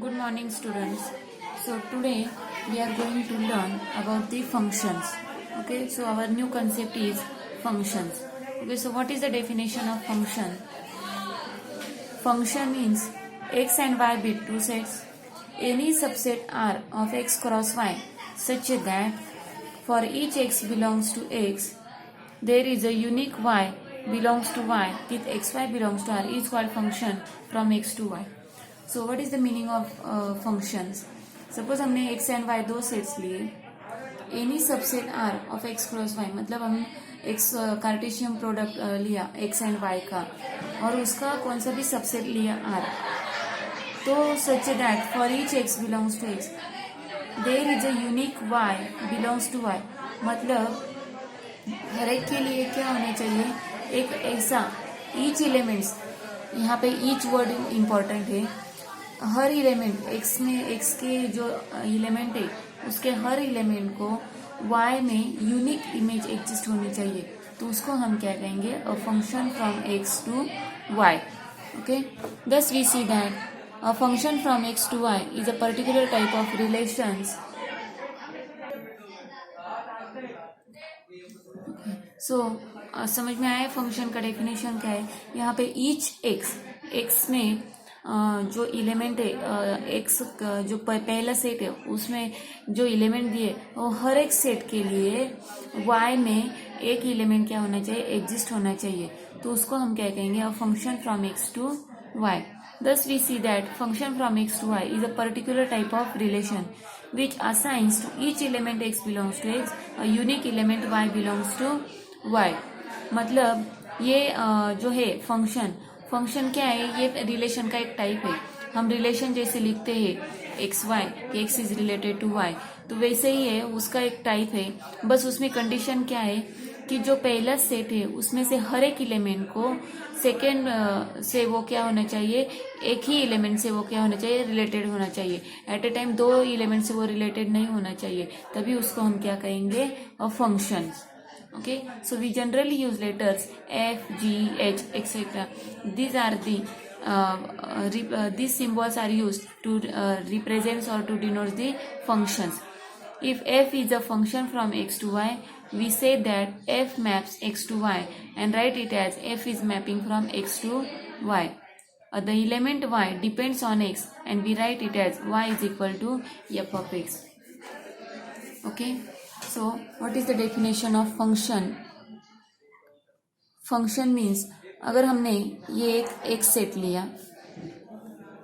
Good morning, students. So today we are going to learn about the functions. Okay, so our new concept is functions. Okay, so what is the definition of function? Function means x and y be two sets. Any subset R of x cross y such that for each x belongs to x, there is a unique y belongs to y with xy belongs to R is called function from x to y. So what is the meaning of functions? Suppose हमने x and y दो sets लिए, any subset R of X cross Y मतलब हम X cartesian product लिया X and Y का और उसका कौन सा भी सबसेट लिया आर, तो such that for each X belongs to X there is a unique Y belongs to Y, मतलब हर एक के लिए क्या होना चाहिए, एक ऐसा ईच एलिमेंट्स, यहाँ पे ईच वर्ड इम्पोर्टेंट है, हर एलिमेंट एक्स में एक्स के जो एलिमेंट है उसके हर एलिमेंट को y में यूनिक इमेज एग्जिस्ट होनी चाहिए, तो उसको हम क्या कहेंगे, a function from x to y. Okay, thus we see that a function from x to y is a particular type of relations. सो समझ में आया फंक्शन का डेफिनेशन क्या है. यहाँ पे ईच एक्स में जो एलिमेंट है एक्स जो पहला सेट है उसमें जो एलिमेंट दिए वो हर एक सेट के लिए वाई में एक एलिमेंट क्या होना चाहिए, एग्जिस्ट होना चाहिए, तो उसको हम क्या कहेंगे, a function from X to Y. Thus we see that function from x to y is a particular type of relation which assigns to each element x belongs to x a unique element y belongs to y. मतलब ये जो है function क्या है, ये relation का एक type है. हम रिलेशन जैसे लिखते हैं एक्स वाई कि X is related to Y, तो वैसे ही है, उसका एक टाइप है. बस उसमें कंडीशन क्या है कि जो पहला सेट है उसमें से हर एक एलिमेंट को सेकेंड से वो क्या होना चाहिए, एक ही एलिमेंट से वो क्या होना चाहिए, रिलेटेड होना चाहिए. एट ए टाइम दो एलिमेंट से वो रिलेटेड नहीं होना चाहिए, तभी उसको हम क्या कहेंगे, a function. Okay, so we generally use letters F, G, H, etc. These are these symbols are used to represent or to denote the functions. If f is a function from x to y, we say that f maps x to y and write it as f is mapping from x to y. The element y depends on x and we write it as y is equal to f of x. Okay. So, what is the definition of function? Function means अगर हमने ये एक set लिया,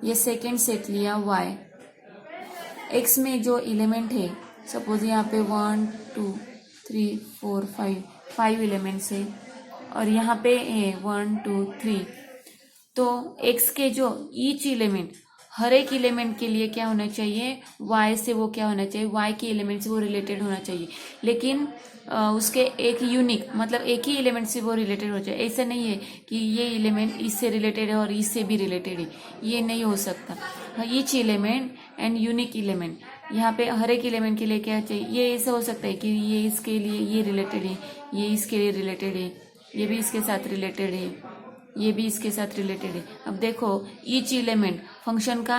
ये second set लिया y, x में जो element है, सपोज यहाँ पे 1 2 3 4 5 एलिमेंट्स है और यहाँ पे है 1 2 3, तो x के जो ईच एलिमेंट हर एक एलिमेंट के लिए क्या होना चाहिए, y से वो क्या होना चाहिए, y के एलिमेंट से वो रिलेटेड होना चाहिए, लेकिन उसके एक यूनिक मतलब एक ही एलिमेंट से वो रिलेटेड हो जाए. ऐसा नहीं है कि ये एलिमेंट इससे रिलेटेड है और इससे भी रिलेटेड है, ये नहीं हो सकता. Each element and unique element, यहाँ पे हर एक एलिमेंट के लिए क्या चाहिए, ये ऐसा हो सकता है कि ये इसके लिए ये रिलेटेड है, ये इसके लिए रिलेटेड है, ये भी इसके साथ रिलेटेड है, ये भी इसके साथ रिलेटेड है. अब देखो ईच एलिमेंट फंक्शन का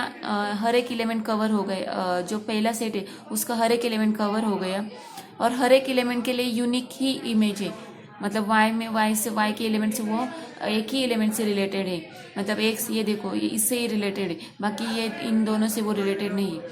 हर एक एलिमेंट कवर हो गए, जो पहला सेट है उसका हर एक एलिमेंट कवर हो गया और हर एक एलिमेंट के लिए यूनिक ही इमेज है, मतलब y के एलिमेंट से वो एक ही एलिमेंट से रिलेटेड है, मतलब x ये देखो ये इससे ही रिलेटेड है, बाकी ये इन दोनों से वो रिलेटेड नहीं है.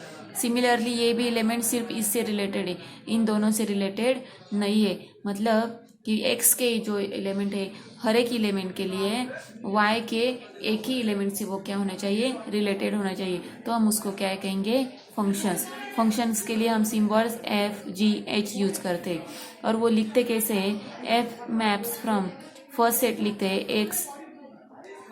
सिमिलरली ये भी एलिमेंट सिर्फ इससे रिलेटेड है, इन दोनों से रिलेटेड नहीं है, मतलब कि x के जो एलिमेंट है हर एक एलिमेंट के लिए y के एक ही एलिमेंट से वो क्या होना चाहिए, रिलेटेड होना चाहिए, तो हम उसको क्या कहेंगे, फंक्शंस. फंक्शंस के लिए हम symbols f, g, h use करते हैं और वो लिखते कैसे है, f maps from first set लिखते हैं x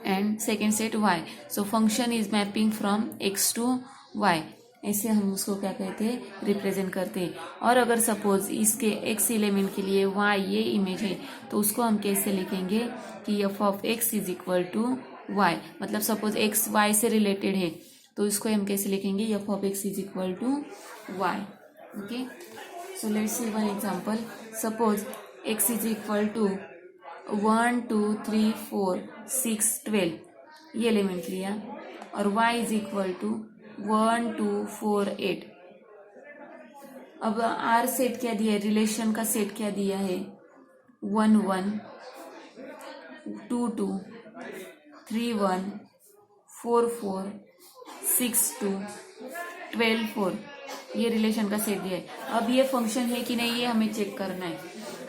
and second set y, so function is mapping from x to y, ऐसे हम उसको क्या कहते हैं, रिप्रेजेंट करते हैं. और अगर सपोज इसके x एलिमेंट के लिए y ये इमेज है, तो उसको हम कैसे लिखेंगे कि f of x is equal to y, मतलब सपोज x y से रिलेटेड है तो इसको हम कैसे लिखेंगे, f of x is equal to y. Okay, so let's see one example. Suppose x is equal to 1 2 3 4 6 12 ये एलिमेंट लिया और y इज इक्वल टू 1 2 4 8। अब आर सेट क्या दिया है, रिलेशन का सेट क्या दिया है, 1 1 2 2 3 1 4 4 6 2 12 4, ये रिलेशन का सेट दिया है। अब ये फंक्शन है कि नहीं ये हमें चेक करना है।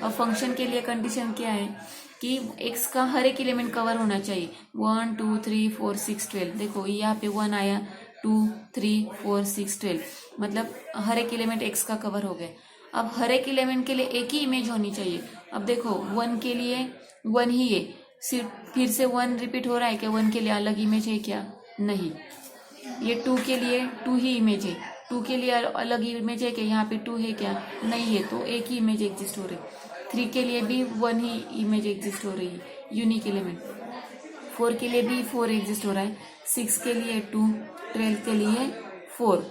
अब फंक्शन के लिए कंडीशन क्या है कि x का हर एक एलिमेंट कवर होना चाहिए, 1 2 3 4 6 12। देखो यहाँ पे 1 आया, 2 3 4 6 12, मतलब हर एक एलिमेंट x का कवर हो गया। अब हर एक एलिमेंट के लिए एक ही इमेज होनी चाहिए। अब देखो 1 के लिए 1 ही है, सिर्फ फिर से 1 रिपीट हो रहा है क्या, 1 के लिए अलग इमेज है क्या, नहीं। ये 2 के लिए 2 ही इमेज है, 2 के लिए अलग इमेज है क्या, यहाँ पे 2 है क्या, नहीं है, तो एक ही इमेज एग्जिस्ट हो रही है। 3 के लिए भी 1 ही इमेज एग्जिस्ट हो रही है, यूनिक एलिमेंट। 4 के लिए भी 4 एग्जिस्ट हो रहा है, 6 के लिए 2, 12 के लिए 4।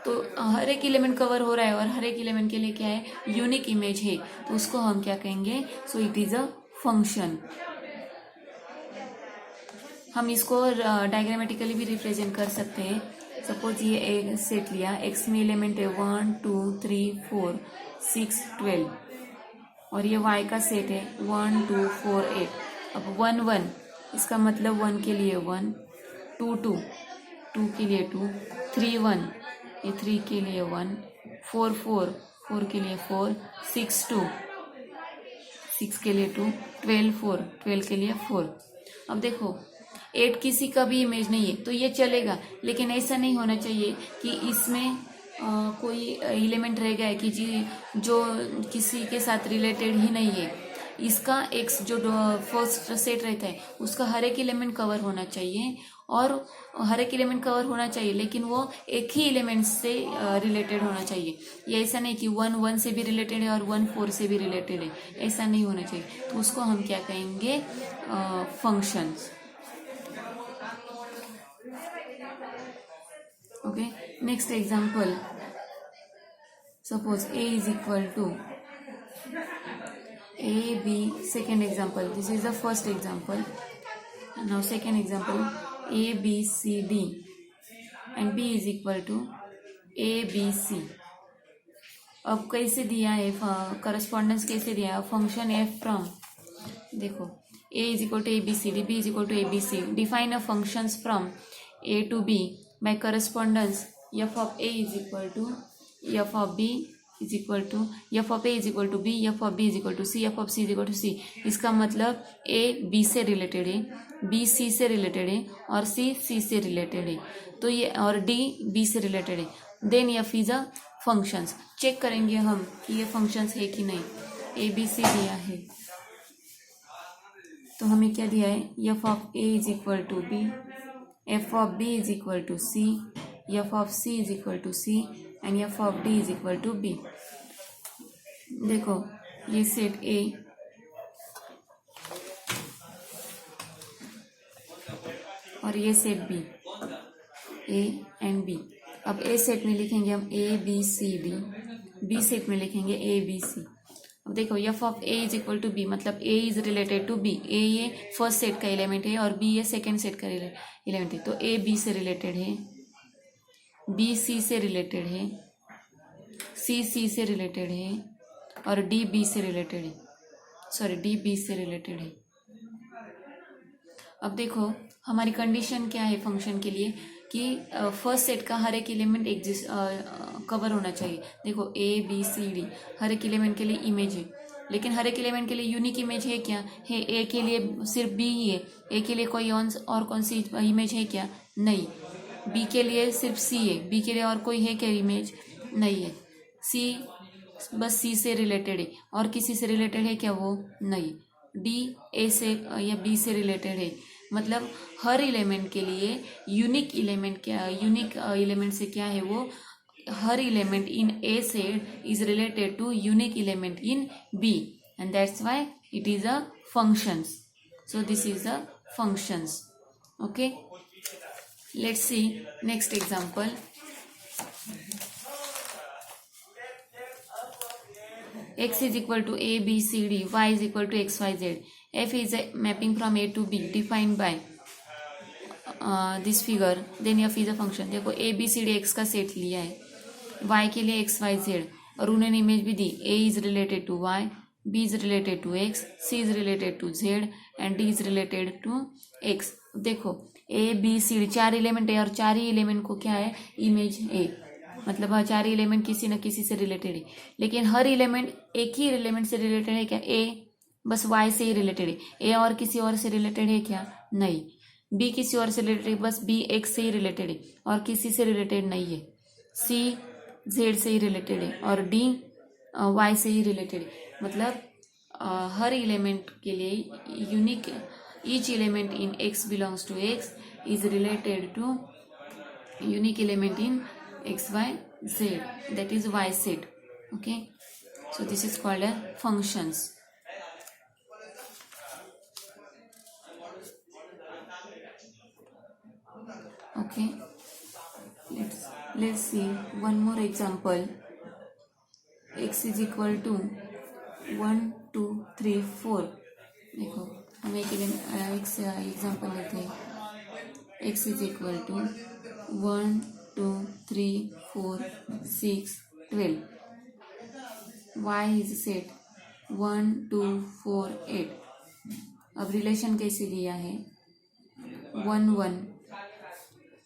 तो हर एक एलिमेंट कवर हो रहा है और हर एक एलिमेंट के लिए क्या है, यूनिक इमेज है, तो उसको हम क्या कहेंगे, so it is a function. हम इसको डायग्रामेटिकली भी रिप्रेजेंट कर सकते हैं। सपोज ये एक सेट लिया, एक्स में एलिमेंट है 1 2 3 4 6 12, और ये वाई का सेट है 1 2 4 8। अब 1 1, इसका मतलब 1 के लिए 1, 2 2, 2 के लिए 2, 3 1, ये 3 के लिए 1, 4 4, 4 के लिए 4, 6 2, 6 के लिए 2, 12 4, 12 के लिए 4। अब देखो 8 किसी का भी इमेज नहीं है तो ये चलेगा, लेकिन ऐसा नहीं होना चाहिए कि इसमें कोई एलिमेंट रह गया है कि जी जो किसी के साथ रिलेटेड ही नहीं है। इसका एक जो फर्स्ट सेट रहता है उसका हर एक एलिमेंट कवर होना चाहिए, और हर एक एलिमेंट कवर होना चाहिए लेकिन वो एक ही एलिमेंट से रिलेटेड होना चाहिए। ये ऐसा नहीं कि 1 1 से भी रिलेटेड है और 1 4 से भी रिलेटेड है, ऐसा नहीं होना चाहिए। तो उसको हम क्या कहेंगे, functions. Okay, next example. Suppose a is equal to a b. Second example, this is the first example. Now second example, a b c d and b is equal to a b c. अब कैसे दिया है, correspondence कैसे दिया है, function F from, देखो a is equal to a b c d, b is equal to a b c. Define a functions from a to b by correspondence. F of a is equal to f of b is equal to f of a is equal to b, f of b is equal to c, f of c is equal to c. इसका मतलब a b से related है, b c से related है और c c से related है, तो ये और d b से रिलेटेड है। Then f is a functions. Check करेंगे हम कि ये फंक्शंस है कि नहीं। a b c दिया है तो हमें क्या दिया है, f of a is equal to b, f of b is equal to c, f of c is equal to c and f of d is equal to b. देखो ये set a और ये set b, a and b। अब a set में लिखेंगे हम a b c d, b set में लिखेंगे a b c। अब देखो f of a is equal to b, मतलब a is related to b, a ये फर्स्ट सेट का एलिमेंट है और b ये सेकेंड सेट का एलिमेंट है, तो a b से रिलेटेड है, b c से रिलेटेड है, c c से रिलेटेड है और d b से रिलेटेड है, सॉरी d b से रिलेटेड है। अब देखो हमारी कंडीशन क्या है फंक्शन के लिए कि फर्स्ट सेट का हर एक एलिमेंट एग्जिस्ट कवर होना चाहिए। देखो a b c d हर एक एलिमेंट के लिए इमेज है, लेकिन हर एक एलिमेंट के लिए यूनिक इमेज है क्या है, a के लिए सिर्फ b ही है, a के लिए कोई और कौन सी इमेज है क्या, नहीं। b के लिए सिर्फ c है, b के लिए और कोई है क्या इमेज, नहीं है। c बस c से रिलेटेड है और किसी से रिलेटेड है क्या, वो नहीं। d a से या b से रिलेटेड है, मतलब हर एलिमेंट के लिए यूनिक एलिमेंट क्या, यूनिक एलिमेंट से क्या है वो, हर element in a set is related to unique element in b and that's why it is a functions. So this is a functions. Okay, let's see next example. X is equal to a b c d, y is equal to x y z. F is a mapping from a to b defined by, this figure then f is a function. देखो a b c d x का set लिया है, Y के लिए x Y Z, और उन्होंने image भी दी a is related to y, b is related to x, c is related to z and d is related to x. देखो a b c d 4 element है और 4 ही element को क्या है इमेज ए, मतलब हाँ 4 एलिमेंट किसी न किसी से रिलेटेड है, लेकिन हर एलिमेंट एक ही एलिमेंट से रिलेटेड है क्या? ए बस वाई से ही रिलेटेड है। ए और किसी और से रिलेटेड है क्या? नहीं। बी किसी और से रिलेटेड है, बस बी एक्स से ही रिलेटेड है और किसी से रिलेटेड नहीं है। सी जेड से ही रिलेटेड है और डी वाई से ही रिलेटेड है। मतलब हर एलिमेंट के लिए unique, each element in X belongs to X is related to unique element in X Y Z, that is y set. Okay, so this is called as functions. Okay, let's see one more example. x is equal to 1 2 3 4. देखो हम एक example लेते हैं। x is equal to 1 2 3 4 6 12. y is set 1 2 4 8. अब relation कैसे दिया है? 1 1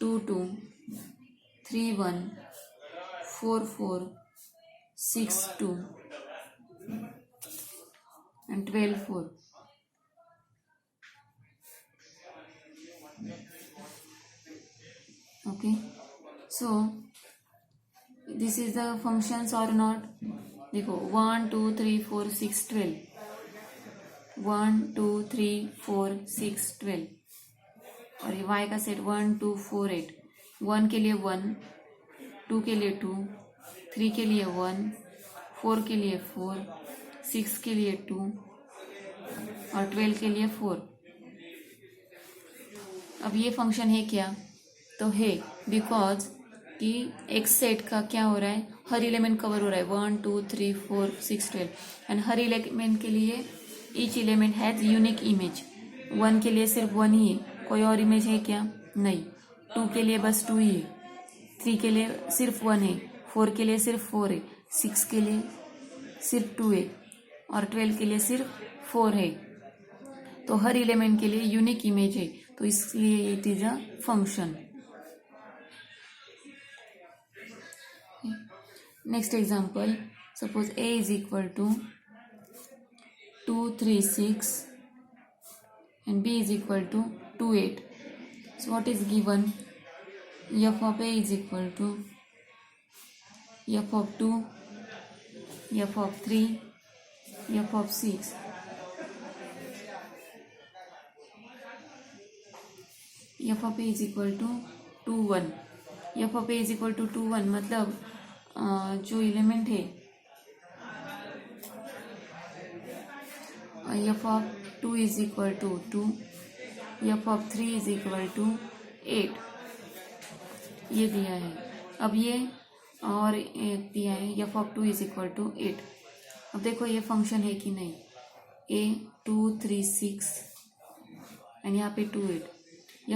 2 2 3 1 4 4 6 2 and 12 4. Okay, so this is the functions or not? देखो 1 2 3 4 6 12, 1 2 3 4 6 12 और ये y का सेट 1 2 4 8. 1 के लिए 1, 2 के लिए 2, 3 के लिए 1, 4 के लिए 4, 6 के लिए 2 और 12 के लिए 4. अब ये फंक्शन है क्या? तो है बिकॉज कि एक्स सेट का क्या हो रहा है, हर एलिमेंट कवर हो रहा है 1 2 3 4 6 12 एंड हर एलिमेंट के लिए each element has unique image. 1 के लिए सिर्फ 1 ही है, कोई और इमेज है क्या? नहीं. 2 के लिए बस 2 ही है, 3 के लिए सिर्फ 1 है, 4 के लिए सिर्फ 4 है, 6 के लिए सिर्फ 2 है और 12 के लिए सिर्फ 4 है. तो हर एलिमेंट के लिए यूनिक इमेज है, तो इसलिए it is a function. Next example, suppose a is equal to 2 3 6 and b is equal to 2 8. So what is given? F of a is equal to f of 2, f of 3, f of 6. f of a is equal to 2 1. f of a is equal to 2 1 मतलब जो element है f of 2 is equal to 2, f of 3 is equal to 8 ये दिया है. अब ये और एक दिया है f of 2 is equal to 8. अब देखो ये फंक्शन है कि नहीं. a 2 3 6 एंड यहाँ पे 2 8.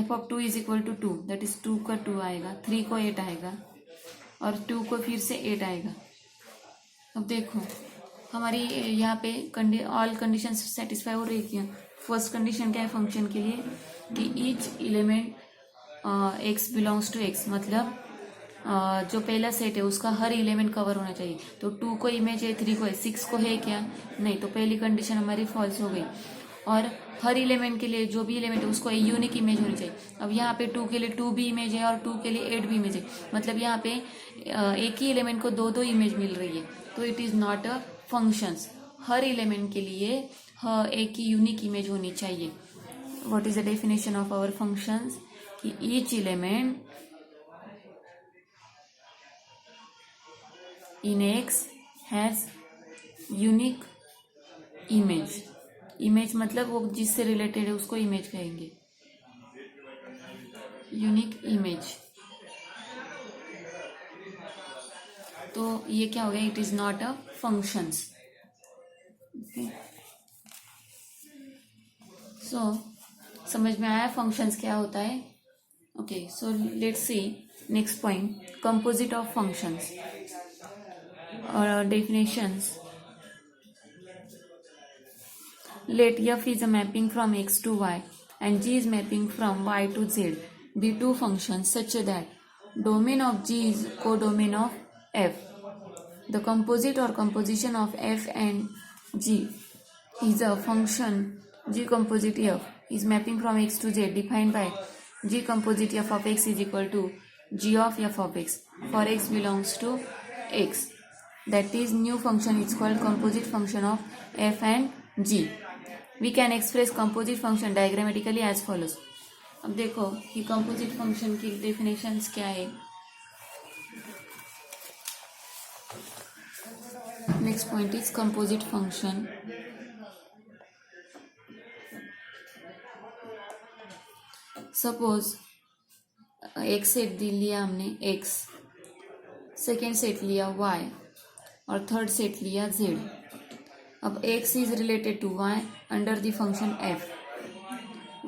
f of 2 is equal to 2, that is 2 का 2 आएगा, 3 को 8 आएगा और 2 को फिर से 8 आएगा. अब देखो हमारी यहाँ पे ऑल कंडीशन सेटिस्फाई हो रही है. फर्स्ट कंडीशन क्या है फंक्शन के लिए कि each element X belongs to X, मतलब जो पहला सेट है उसका हर एलिमेंट कवर होना चाहिए. तो 2 को इमेज है, 3 को है, 6 को है क्या? नहीं. तो पहली कंडीशन हमारी फॉल्स हो गई. और हर एलिमेंट के लिए जो भी एलिमेंट है उसको यूनिक इमेज होनी चाहिए. अब यहाँ पे 2 के लिए 2 भी इमेज है और 2 के लिए 8 भी इमेज है, मतलब यहाँ पे एक ही एलिमेंट को 2 इमेज मिल रही है. तो it is not a functions. हर एलिमेंट के लिए एक ही यूनिक इमेज होनी चाहिए. What is the definition of our functions? कि each element in x has unique image. Image मतलब वो जिससे रिलेटेड है उसको इमेज कहेंगे, यूनिक इमेज. तो ये क्या हो गया? It is not a functions. So समझ में आया फंक्शंस क्या होता है? Okay, so let's see next point, composite of functions or definitions. Let f is a mapping from x to y and g is mapping from y to z be two functions such that domain of g is codomain of f. The composite or composition of f and g is a function g composite f is mapping from x to z defined by g composite f of x is equal to g of f of x for x belongs to x. That is, new function is called composite function of f and g. We can express composite function diagrammatically as follows. अब देखो कि composite function की definitions क्या है. Next point is composite function. Suppose एक set लिया हमने x, second set लिया y और थर्ड सेट लिया z. अब x is related to y under the function f,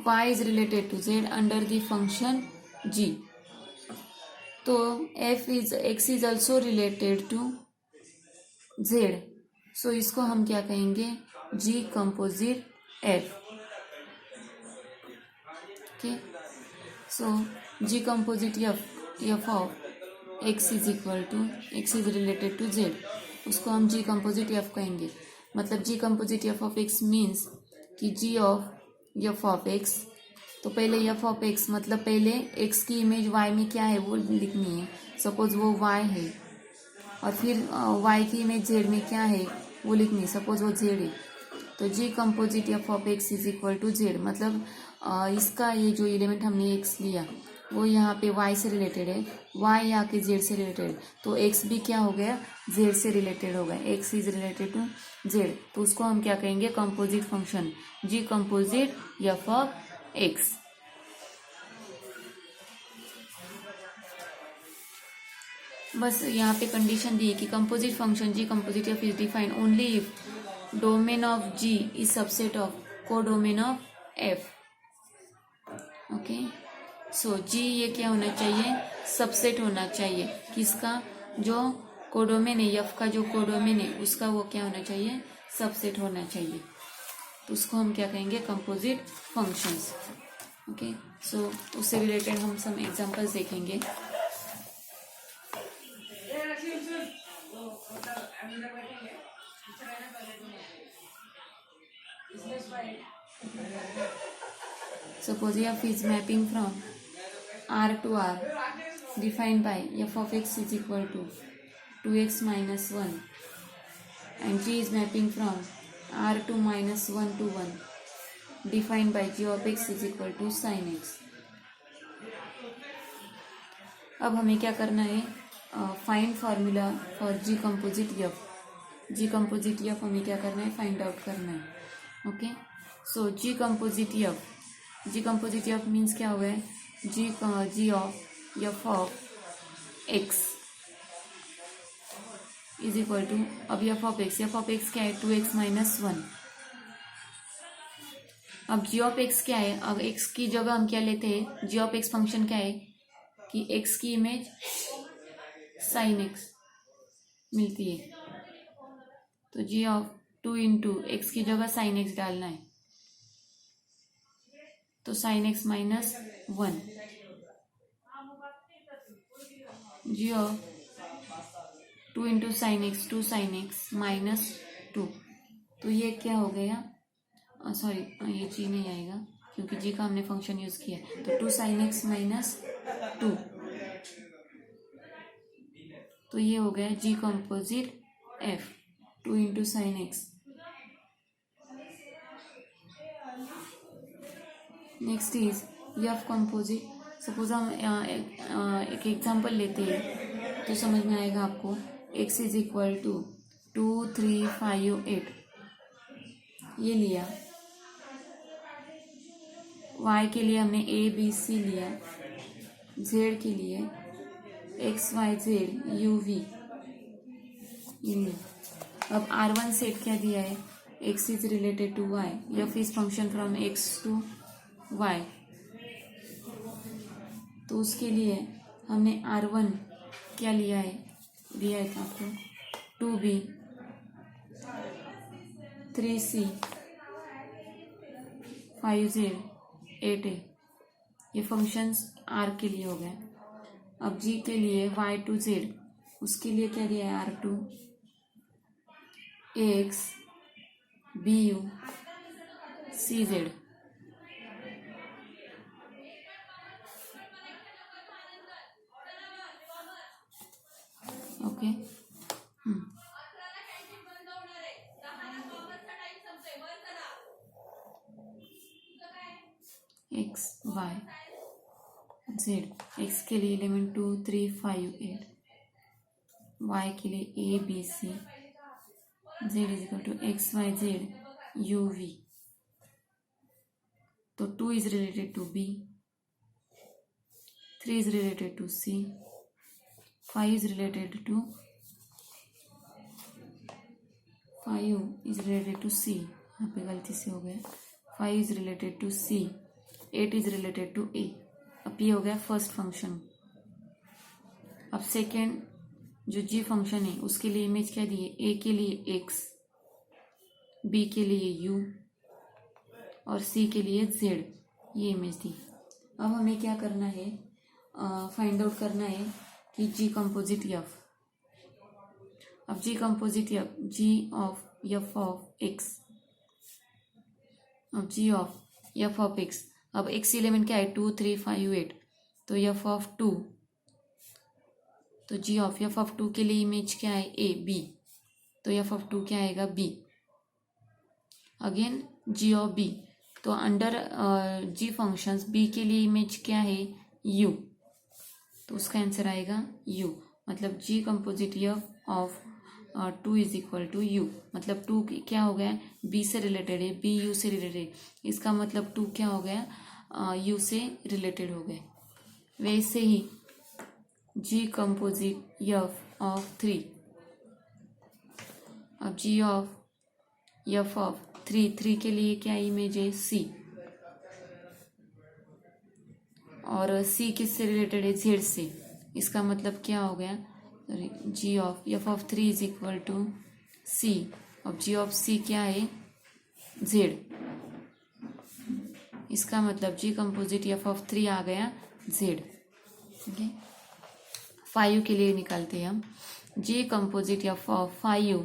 y is related to z under the function g. तो x is also related to z, so इसको हम क्या कहेंगे, g composite f. Okay, so g composite f of x is equal to x is related to z, उसको हम g composite f कहेंगे. मतलब g composite f of x means कि g of f of x. तो पहले f of x मतलब पहले x की इमेज y में क्या है वो लिखनी है. सपोज वो y है और फिर y की इमेज z में क्या है वो लिखनी है. सपोज वो z है तो g composite f of x is equal to z. मतलब इसका ये जो एलिमेंट हमने x लिया वो यहाँ पे y से रिलेटेड है, y यहाँ के z से रिलेटेड, तो x भी क्या हो गया, z से रिलेटेड हो गया. x is related to z, तो उसको हम क्या कहेंगे, composite function g composite f of x. बस यहाँ पे कंडीशन दी है कि composite function g composite f is defined only if domain of g is subset of codomain of f. Okay, so g ये क्या होना चाहिए, सबसेट होना चाहिए. किसका, जो कोडोमेन है, एफ का जो कोडोमेन है उसका वो क्या होना चाहिए, सबसेट होना चाहिए. तो उसको हम क्या कहेंगे, कंपोजिट फंक्शंस. ओके, सो उससे रिलेटेड हम सम एग्जांपल्स देखेंगे. Suppose f is mapping from R to R defined by f of x is equal to 2x minus 1 and g is mapping from R to minus 1 to 1 defined by g of x is equal to sin x. अब हमें क्या करना है, find formula for g composite f. G composite f हमें क्या करना है, find out करना है. Okay, so g composite f, g composite f means क्या हुआ है, g of f of x is equal to, अब एफ ऑफ एक्स क्या है, 2x माइनस 1. अब जी ऑफ एक्स क्या है, अब एक्स की जगह हम क्या लेते हैं, जी ऑफ एक्स फंक्शन क्या है कि एक्स की इमेज साइन एक्स मिलती है, तो जी ऑफ 2 इंटू एक्स की जगह साइन एक्स डालना है, तो sine X minus 1. G of 2 into sine X, 2 sine X minus 2. तो ये क्या हो गया, सॉरी ये जी नहीं आएगा क्योंकि जी का हमने फंक्शन यूज किया, तो 2 साइन एक्स माइनस 2. तो ये हो गया g composite f, 2 into sine x. Next is f composite. Suppose हम एक एग्जांपल लेते हैं तो समझ में आएगा आपको. x इज इक्वल टू 2, 3, 5, 8 ये लिया. y के लिए हमने a, b, c लिया. z के लिए x, y, z, u, v ये लिया. अब R1 सेट क्या दिया है, x is related to y, f is function from x to y. तो उसके लिए हमने R1 क्या लिया है, दिया है था आपको 2B 3C 5Z 8A, ये फंक्शंस R के लिए हो गए। अब G के लिए Y to Z, उसके लिए क्या दिया है R2 AX BU CZ। Okay X Y Z, X के लिए एलिमेंट 2 3 5 8, वाई के लिए a b c, z is equal to x Y z u v. तो 2 is related to b, 3 is related to c, 5 is related to 5 is related to c, यहाँ पे गलती से हो गया, 5 is related to c, 8 is related to a. अब ये हो गया फर्स्ट फंक्शन। अब सेकेंड जो जी फंक्शन है उसके लिए इमेज क्या दी है, ए के लिए एक्स, बी के लिए यू और सी के लिए जेड, ये इमेज दी। अब हमें क्या करना है, फाइंड आउट करना है कि जी कंपोजिट एफ। अब g composite f, g of f of x, अब g of f of x, अब एक्स एलिमेंट क्या है 2 3 5 8, तो एफ ऑफ 2, तो जी ऑफ एफ ऑफ 2 के लिए इमेज क्या है ए बी, तो एफ ऑफ 2 क्या आएगा B. Again G of B, तो अंडर जी फंक्शंस बी के लिए इमेज क्या है यू, तो उसका आंसर आएगा यू। मतलब g composite f of 2 is equal to u, मतलब 2 क्या हो गया बी से रिलेटेड है, बी यू से रिलेटेड, इसका मतलब 2 क्या हो गया यू से रिलेटेड हो गए। वैसे ही जी कंपोजिट एफ ऑफ 3, अब जी ऑफ एफ ऑफ 3 के लिए क्या इमेज है सी, और सी किससे रिलेटेड है जेड से, इसका मतलब क्या हो गया g of f of 3 is equal to c, अब जी ऑफ सी क्या है जेड, इसका मतलब जी कंपोजिट एफ ऑफ 3 आ गया जेड। ओके 5 के लिए निकालते हैं हम, g composite f of 5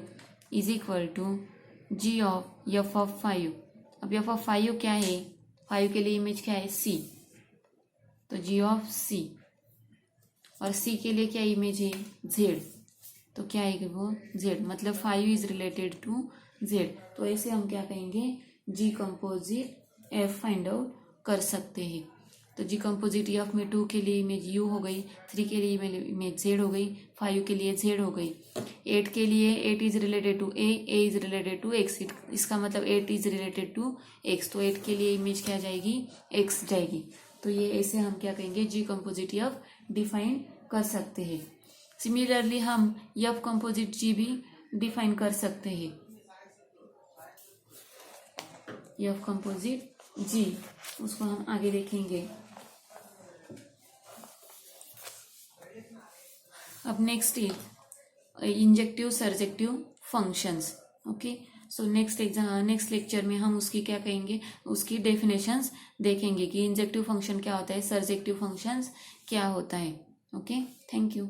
is equal to g of f of 5। अब एफ ऑफ 5 क्या है, 5 के लिए इमेज क्या है सी, तो जी ऑफ सी, और सी के लिए क्या इमेज है जेड, तो क्या आएगा वो जेड, मतलब 5 इज रिलेटेड टू जेड। तो ऐसे हम क्या कहेंगे जी कंपोजिट एफ फाइंड आउट कर सकते हैं। तो जी कंपोजिट एफ में 2 के लिए इमेज यू हो गई, 3 के लिए इमेज जेड हो गई, 5 के लिए जेड हो गई, 8 के लिए 8 is related to A is related to X, इसका मतलब 8 इज रिलेटेड टू एक्स, तो 8 के लिए इमेज क्या जाएगी एक्स जाएगी। तो ये ऐसे हम क्या कहेंगे जी कंपोजिट एफ डिफाइन कर सकते हैं। सिमिलरली हम एफ कंपोजिट जी भी डिफाइन कर सकते हैं। एफ कंपोजिट जी, उसको हम आगे देखेंगे। अब next is injective surjective functions. Okay so next lecture में हम उसकी क्या कहेंगे, उसकी डेफिनेशंस देखेंगे कि इंजेक्टिव फंक्शन क्या होता है, सर्जेक्टिव फंक्शंस क्या होता है। Okay thank you.